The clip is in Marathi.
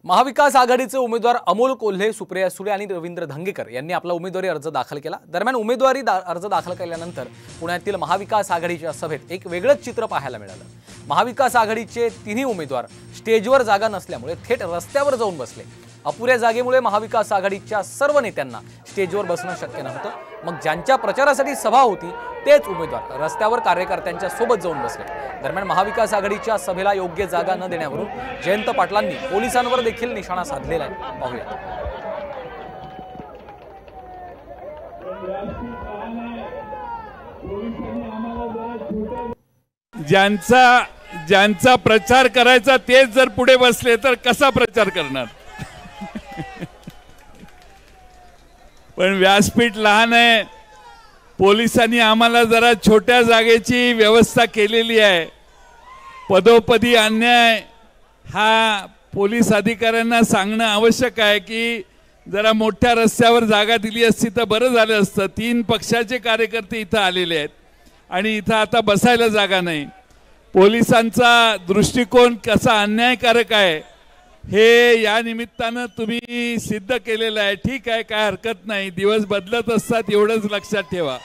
महाविकास आघाडीचे उमेदवार अमोल कोल्हे, सुप्रिया सुळे आणि रवींद्र धंगेकर यांनी आपला उमेदवारी अर्ज दाखल केला। दरम्यान उमेदवारी अर्ज दाखल केल्यानंतर पुण्यातील महाविकास आघाडीच्या सभेत एक वेगळंच चित्र पाहायला मिळालं। महाविकास आघाडीचे तिन्ही उमेदवार स्टेजवर जागा नसल्यामुळे थेट रस्त्यावर जाऊन बसले। अपुऱ्या जागेमुळे महाविकास आघाडीच्या सर्व नेत्यांना स्टेजवर बसणं शक्य नव्हतं। मग ज्यांच्या प्रचारासाठी सभा होती तेच उमेदवार रस्त्यावर कार्यकर्त्यांच्या सोबत जाऊन बसले। दरम्यान महाविकास आघाडीच्या सभेला योग्य जागा न देण्यावरून जयंत पाटलांनी पोलिसांवर देखील निशाणा साधलेला आहे। पाहूया। ज्यांचा प्रचार करायचा तेच जर पुढे बसले तर कसा प्रचार करणार? पण व्यासपीठ लहान आहे। पोलिसांनी आम्हाला जरा छोट्या जागेची व्यवस्था केलेली आहे। पदोपदी अन्याय हा पोलीस अधिकाऱ्यांना सांगणं आवश्यक आहे की जरा मोठ्या रस्त्यावर जागा दिली असती तर बरं झालं असतं। 3 पक्षाचे कार्यकर्ते इथं आलेले आहेत आणि इथं आता बसायला जागा नाही। पोलिसांचा दृष्टिकोन कसा अन्यायकारक आहे हे या निमित्तानं तुम्ही सिद्ध केलेलं आहे। ठीक आहे, काय हरकत नाही, दिवस बदलत असतात एवढंच लक्षात ठेवा।